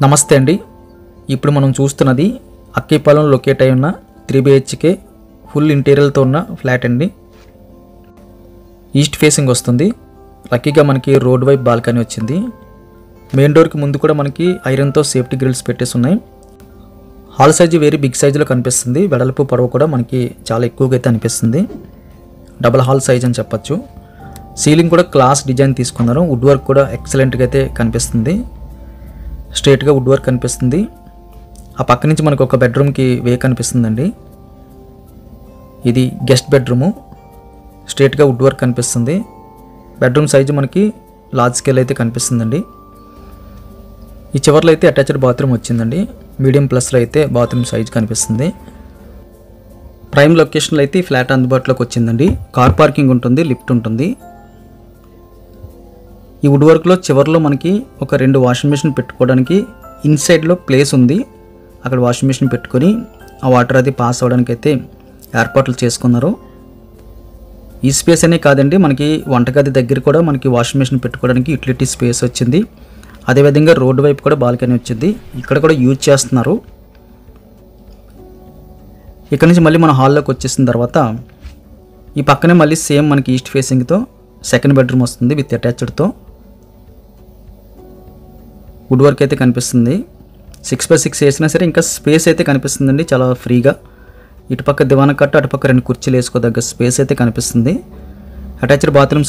నమస్తే అండి. ఇప్పుడు మనం చూస్తున్నది అక్కిపాలెం లొకేట్ అయి ఉన్న 3 BHK ఫుల్ ఇంటీరియర్తో ఉన్న ఫ్లాట్ అండి. ఈస్ట్ ఫేసింగ్ వస్తుంది. లక్కీగా మనకి రోడ్ వైపు బాల్కనీ వచ్చింది. మెయిన్ డోర్కి ముందు కూడా మనకి ఐరన్తో సేఫ్టీ గ్రిల్స్ పెట్టేసి ఉన్నాయి. హాల్ సైజ్ వెరీ బిగ్ సైజులో కనిపిస్తుంది. వెడల్పు పొడవు కూడా మనకి చాలా ఎక్కువగా అయితే అనిపిస్తుంది. డబుల్ హాల్ సైజ్ అని చెప్పచ్చు. సీలింగ్ కూడా క్లాస్ డిజైన్ తీసుకున్నారు. వుడ్ వర్క్ కూడా ఎక్సలెంట్గా అయితే కనిపిస్తుంది. స్ట్రేట్గా వుడ్ వర్క్ కనిపిస్తుంది. ఆ పక్క నుంచి మనకు ఒక బెడ్రూమ్కి వే కనిపిస్తుందండి. ఇది గెస్ట్ బెడ్రూము. స్ట్రేట్గా వుడ్ వర్క్ కనిపిస్తుంది. బెడ్రూమ్ సైజు మనకి లార్జ్ స్కేల్ అయితే కనిపిస్తుందండి. ఈ చివర్లో అయితే అటాచ్డ్ బాత్రూమ్ వచ్చిందండి. మీడియం ప్లస్లో అయితే బాత్రూమ్ సైజ్ కనిపిస్తుంది. ప్రైమ్ లొకేషన్లో అయితే ఈ ఫ్లాట్ అందుబాటులోకి వచ్చిందండి. కార్ పార్కింగ్ ఉంటుంది, లిఫ్ట్ ఉంటుంది. ఈ వుడ్ వర్క్లో చివర్లో మనకి ఒక 2 వాషింగ్ మిషన్ పెట్టుకోవడానికి ఇన్సైడ్లో ప్లేస్ ఉంది. అక్కడ వాషింగ్ మిషన్ పెట్టుకొని ఆ వాటర్ అది పాస్ అవ్వడానికి అయితే ఏర్పాట్లు చేసుకున్నారు. ఈ స్పేస్ అనే కాదండి, మనకి వంటగది దగ్గర కూడా మనకి వాషింగ్ మిషన్ పెట్టుకోవడానికి యూటిలిటీ స్పేస్ వచ్చింది. అదేవిధంగా రోడ్డు వైపు కూడా బాల్కనీ వచ్చింది. ఇక్కడ కూడా యూజ్ చేస్తున్నారు. ఇక్కడ నుంచి మళ్ళీ మన హాల్లోకి వచ్చేసిన తర్వాత ఈ పక్కనే మళ్ళీ సేమ్ మనకి ఈస్ట్ ఫేసింగ్తో సెకండ్ బెడ్రూమ్ వస్తుంది విత్ అటాచ్డ్తో. వుడ్ వర్క్ అయితే కనిపిస్తుంది. 6x6 వేసినా సరే ఇంకా స్పేస్ అయితే కనిపిస్తుందండి చాలా ఫ్రీగా. ఇటుపక్క దివానా కట్ట, అటుపక్క 2 కుర్చీలు వేసుకోదగ్గ స్పేస్ అయితే కనిపిస్తుంది. Attached bathroom size